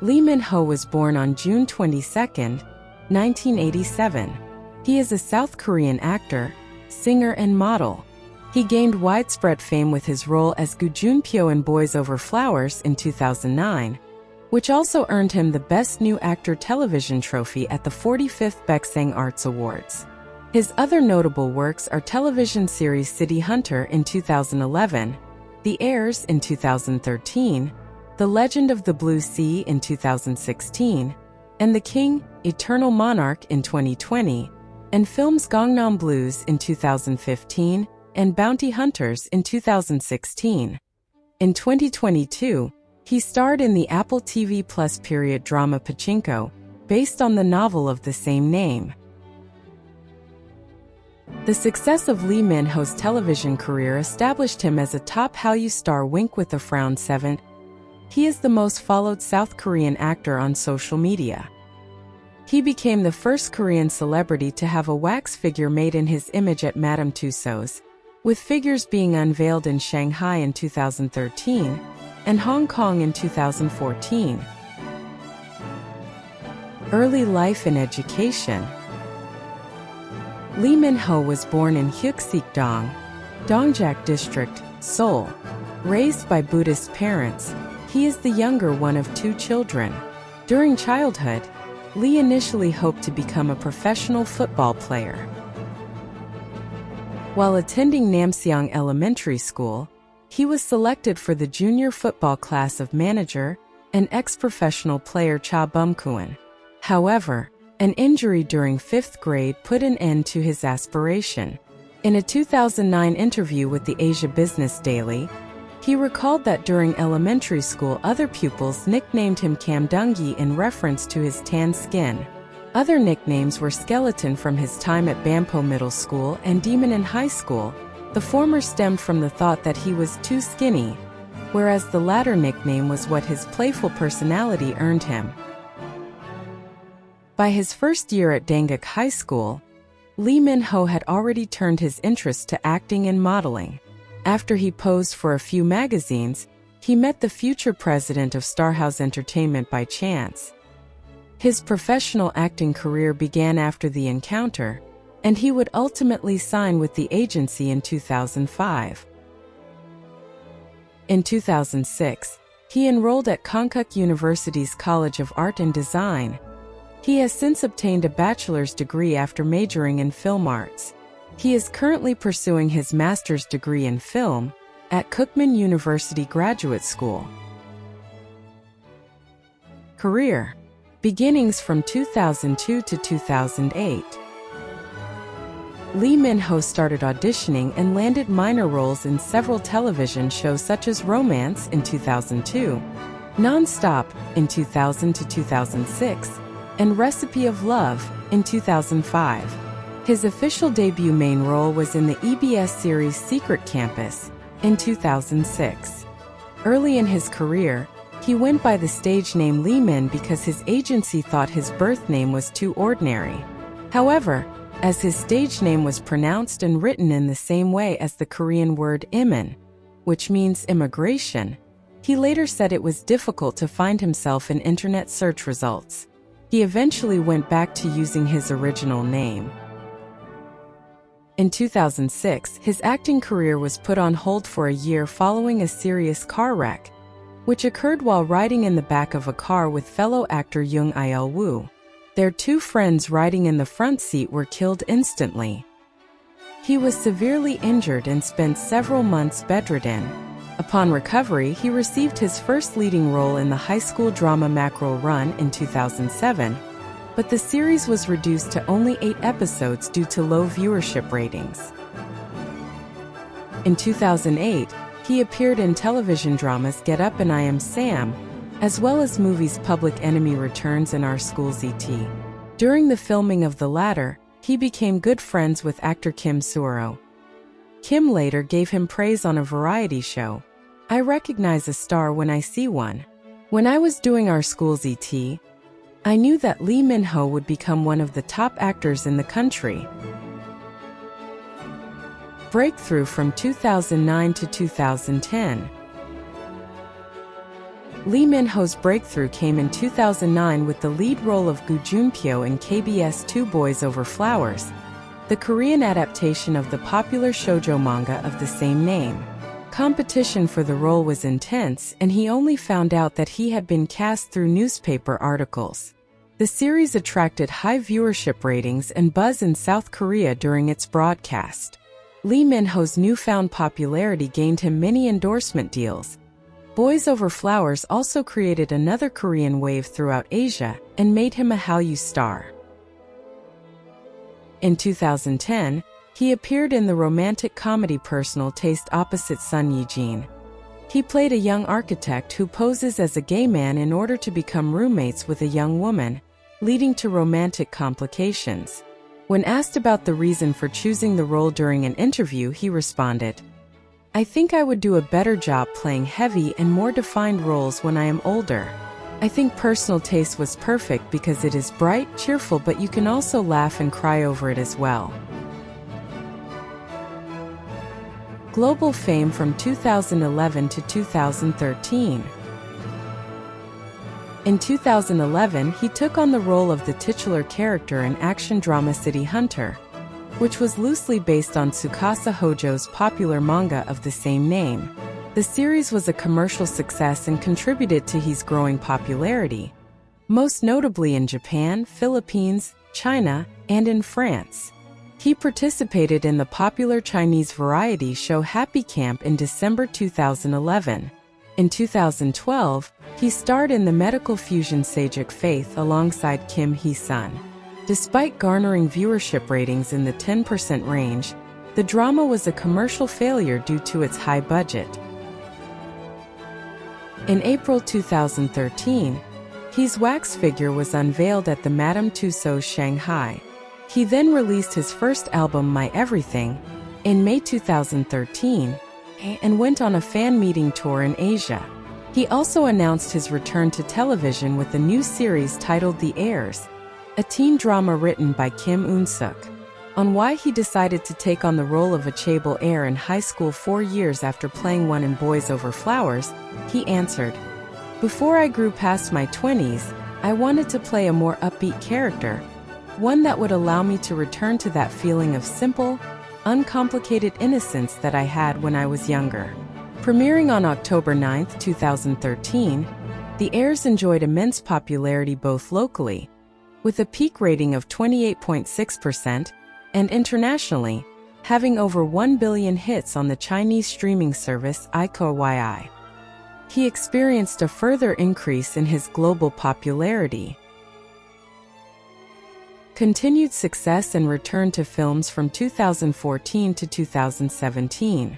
Lee Min-ho was born on June 22, 1987. He is a South Korean actor, singer and model. He gained widespread fame with his role as Gu Junpyo in Boys Over Flowers in 2009, which also earned him the Best New Actor Television Trophy at the 45th Baeksang Arts Awards. His other notable works are television series City Hunter in 2011, The Heirs in 2013, The Legend of the Blue Sea in 2016, and The King, Eternal Monarch in 2020, and films Gangnam Blues in 2015 and Bounty Hunters in 2016. In 2022, he starred in the Apple TV Plus period drama Pachinko, based on the novel of the same name. The success of Lee Min-ho's television career established him as a top Hallyu star. Wink with a frown 7. He is the most followed South Korean actor on social media. He became the first Korean celebrity to have a wax figure made in his image at Madame Tussauds, with figures being unveiled in Shanghai in 2013 and Hong Kong in 2014. Early life and education. Lee Min-ho was born in Hyuk-sik-dong, Dongjak District, Seoul. Raised by Buddhist parents, he is the younger one of 2 children. During childhood, Lee initially hoped to become a professional football player. While attending Namseong Elementary School, he was selected for the junior football class of manager and ex-professional player Cha Bum-kwon. However, an injury during 5th grade put an end to his aspiration. In a 2009 interview with the Asia Business Daily, he recalled that during elementary school other pupils nicknamed him Kamdungi in reference to his tan skin. Other nicknames were Skeleton from his time at Bampo Middle School and Demon in high school. The former stemmed from the thought that he was too skinny, whereas the latter nickname was what his playful personality earned him. By his first year at Dangguk High School, Lee Min-ho had already turned his interest to acting and modeling. After he posed for a few magazines, he met the future president of Starhaus Entertainment by chance. His professional acting career began after the encounter, and he would ultimately sign with the agency in 2005. In 2006, he enrolled at Konkuk University's College of Art and Design. He has since obtained a bachelor's degree after majoring in film arts. He is currently pursuing his master's degree in film at Kookmin University Graduate School. Career beginnings from 2002 to 2008. Lee Min-ho started auditioning and landed minor roles in several television shows such as Romance in 2002, Non-Stop in 2000 to 2006, and Recipe of Love in 2005. His official debut main role was in the EBS series Secret Campus in 2006. Early in his career, he went by the stage name Lee Min because his agency thought his birth name was too ordinary. However, as his stage name was pronounced and written in the same way as the Korean word imin, which means immigration, he later said it was difficult to find himself in internet search results. He eventually went back to using his original name. In 2006, his acting career was put on hold for a year following a serious car wreck, which occurred while riding in the back of a car with fellow actor Jung Il-woo. Their 2 friends riding in the front seat were killed instantly. He was severely injured and spent several months bedridden. Upon recovery, he received his first leading role in the high school drama Mackerel Run in 2007, but the series was reduced to only 8 episodes due to low viewership ratings. In 2008, he appeared in television dramas Get Up and I Am Sam, as well as movies Public Enemy Returns and Our School's E.T. During the filming of the latter, he became good friends with actor Kim Soo-ro. Kim later gave him praise on a variety show. "I recognize a star when I see one. When I was doing Our School's E.T., I knew that Lee Min-ho would become one of the top actors in the country." Breakthrough from 2009 to 2010. Lee Min-ho's breakthrough came in 2009 with the lead role of Gu Junpyo in KBS 2 Boys Over Flowers, the Korean adaptation of the popular shoujo manga of the same name. Competition for the role was intense, and he only found out that he had been cast through newspaper articles. The series attracted high viewership ratings and buzz in South Korea during its broadcast. Lee Min-ho's newfound popularity gained him many endorsement deals. Boys Over Flowers also created another Korean wave throughout Asia and made him a Hallyu star. In 2010, he appeared in the romantic comedy Personal Taste opposite Sun Ye-jin. He played a young architect who poses as a gay man in order to become roommates with a young woman, leading to romantic complications. When asked about the reason for choosing the role during an interview, he responded, "I think I would do a better job playing heavy and more defined roles when I am older. I think Personal Taste was perfect because it is bright, cheerful, but you can also laugh and cry over it as well." Global fame from 2011 to 2013. In 2011, he took on the role of the titular character in action drama City Hunter, which was loosely based on Tsukasa Hojo's popular manga of the same name. The series was a commercial success and contributed to his growing popularity, most notably in Japan, Philippines, China, and in France. He participated in the popular Chinese variety show Happy Camp in December 2011. In 2012, he starred in the medical fusion Sageuk Faith alongside Kim Hee-sun. Despite garnering viewership ratings in the 10% range, the drama was a commercial failure due to its high budget. In April 2013, his wax figure was unveiled at the Madame Tussauds Shanghai. He then released his first album My Everything in May 2013 and went on a fan meeting tour in Asia. He also announced his return to television with a new series titled The Heirs, a teen drama written by Kim Eun-suk. On why he decided to take on the role of a chaebol heir in high school 4 years after playing one in Boys Over Flowers, he answered, "Before I grew past my 20s, I wanted to play a more upbeat character, one that would allow me to return to that feeling of simple, uncomplicated innocence that I had when I was younger." Premiering on October 9, 2013, The Heirs enjoyed immense popularity both locally, with a peak rating of 28.6%, and internationally, having over 1 billion hits on the Chinese streaming service iQIYI. He experienced a further increase in his global popularity. Continued success and return to films from 2014 to 2017.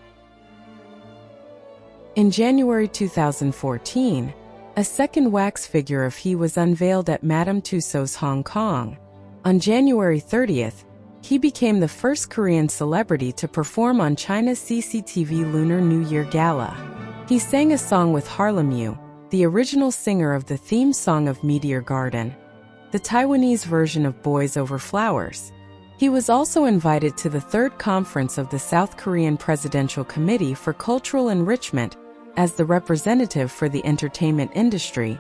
In January 2014, a second wax figure of he was unveiled at Madame Tussauds Hong Kong. On January 30th, he became the first Korean celebrity to perform on China's CCTV Lunar New Year Gala. He sang a song with Harlem-yu, the original singer of the theme song of Meteor Garden, the Taiwanese version of Boys Over Flowers. He was also invited to the third conference of the South Korean Presidential Committee for Cultural Enrichment as the representative for the entertainment industry,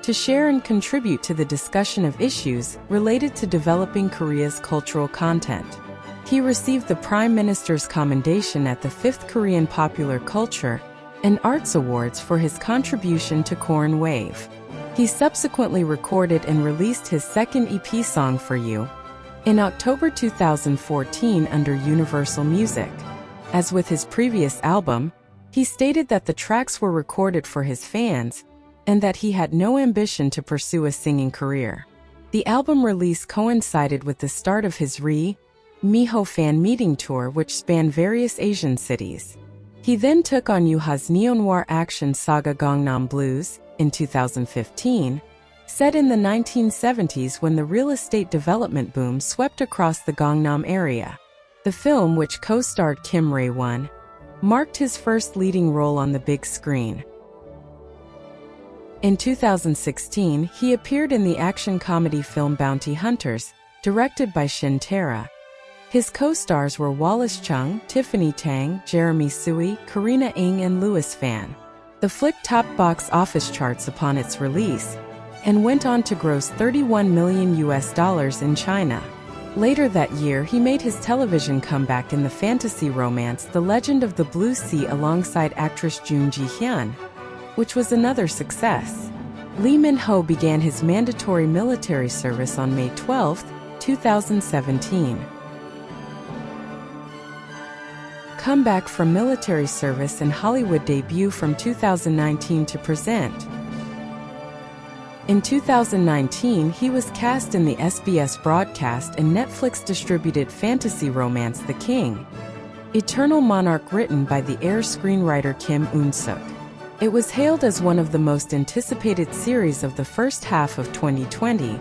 to share and contribute to the discussion of issues related to developing Korea's cultural content. He received the Prime Minister's commendation at the 5th Korean Popular Culture and Arts Awards for his contribution to Korean Wave. He subsequently recorded and released his second EP song For You in October 2014 under Universal Music. As with his previous album, he stated that the tracks were recorded for his fans and that he had no ambition to pursue a singing career. The album release coincided with the start of his Miho fan meeting tour, which spanned various Asian cities. He then took on Yuha's neo-noir action saga Gangnam Blues in 2015, set in the 1970s when the real estate development boom swept across the Gangnam area. The film, which co-starred Kim Rae-won, marked his first leading role on the big screen. In 2016, he appeared in the action comedy film Bounty Hunters, directed by Shin Tae-ra. His co-stars were Wallace Chung, Tiffany Tang, Jeremy Sui, Karina Ng, and Louis Fan. The flick topped box office charts upon its release and went on to gross $31 million in China. Later that year, he made his television comeback in the fantasy romance The Legend of the Blue Sea alongside actress Jun Ji-hyun, which was another success. Lee Min-ho began his mandatory military service on May 12, 2017. Comeback from military service and Hollywood debut from 2019 to present. In 2019, he was cast in the SBS broadcast and Netflix-distributed fantasy romance The King, Eternal Monarch, written by the Air screenwriter Kim Eun-suk. It was hailed as one of the most anticipated series of the first half of 2020,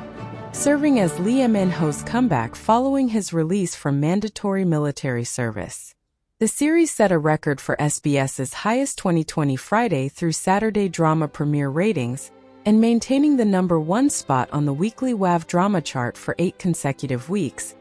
serving as Lee Min-ho's comeback following his release from mandatory military service. The series set a record for SBS's highest 2020 Friday through Saturday drama premiere ratings, and maintaining the #1 spot on the weekly WAV drama chart for 8 consecutive weeks,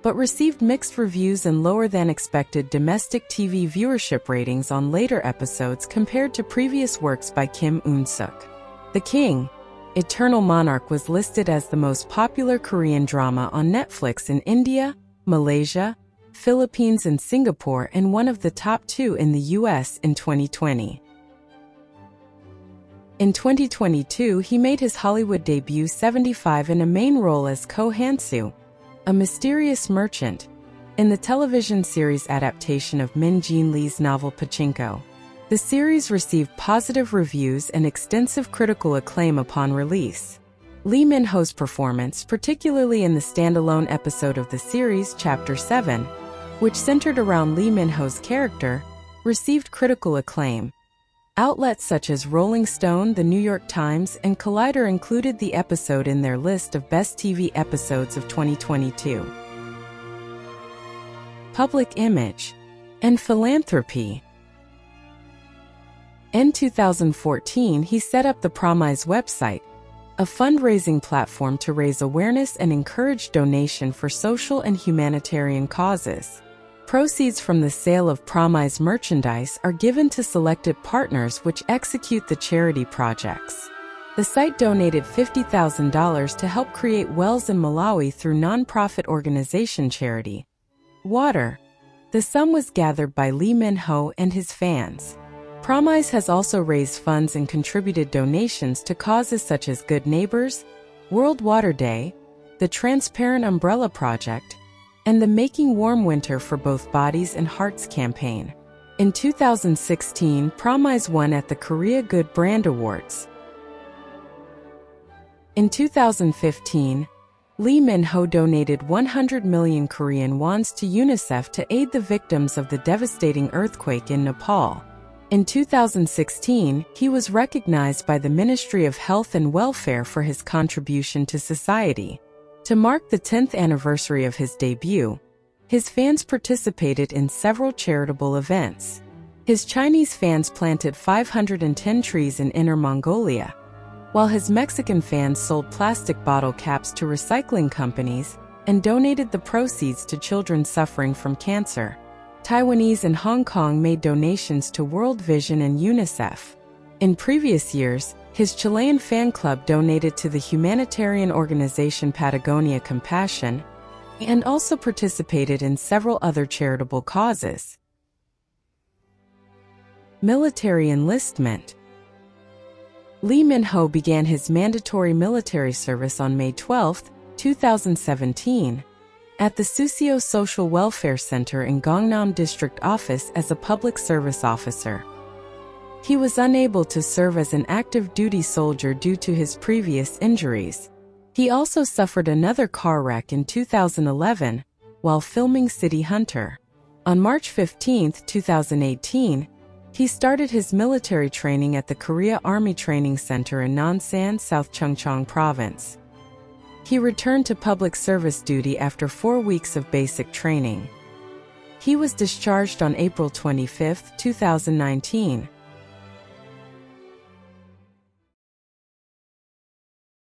but received mixed reviews and lower-than-expected domestic TV viewership ratings on later episodes compared to previous works by Kim Eun-suk. The King, Eternal Monarch was listed as the most popular Korean drama on Netflix in India, Malaysia, Philippines and Singapore, and one of the top 2 in the US in 2020. In 2022, he made his Hollywood debut 75 in a main role as Ko Han-soo, a mysterious merchant, in the television series adaptation of Min Jin Lee's novel Pachinko. The series received positive reviews and extensive critical acclaim upon release. Lee Min-ho's performance, particularly in the standalone episode of the series, Chapter 7, which centered around Lee Min-ho's character, received critical acclaim. Outlets such as Rolling Stone, The New York Times, and Collider included the episode in their list of best TV episodes of 2022. Public image and philanthropy. In 2014, he set up the Promise website, a fundraising platform to raise awareness and encourage donation for social and humanitarian causes. Proceeds from the sale of Promise merchandise are given to selected partners which execute the charity projects. The site donated $50,000 to help create wells in Malawi through nonprofit organization Charity Water. The sum was gathered by Lee Min-ho and his fans. Promise has also raised funds and contributed donations to causes such as Good Neighbors, World Water Day, the Transparent Umbrella Project, and the Making Warm Winter for Both Bodies and Hearts campaign. In 2016, Promise won at the Korea Good Brand Awards. In 2015, Lee Min-ho donated 100 million Korean wons to UNICEF to aid the victims of the devastating earthquake in Nepal. In 2016, he was recognized by the Ministry of Health and Welfare for his contribution to society. To mark the 10th anniversary of his debut, his fans participated in several charitable events. His Chinese fans planted 510 trees in Inner Mongolia, while his Mexican fans sold plastic bottle caps to recycling companies and donated the proceeds to children suffering from cancer. Taiwanese and Hong Kong made donations to World Vision and UNICEF. In previous years, his Chilean fan club donated to the humanitarian organization Patagonia Compassion and also participated in several other charitable causes. Military enlistment. Lee Min-ho began his mandatory military service on May 12, 2017, at the Suseo Social Welfare Center in Gangnam District Office as a public service officer. He was unable to serve as an active duty soldier due to his previous injuries. He also suffered another car wreck in 2011 while filming City Hunter. On March 15, 2018, he started his military training at the Korea Army Training Center in Nonsan, South Chungcheong Province. He returned to public service duty after 4 weeks of basic training. He was discharged on April 25, 2019.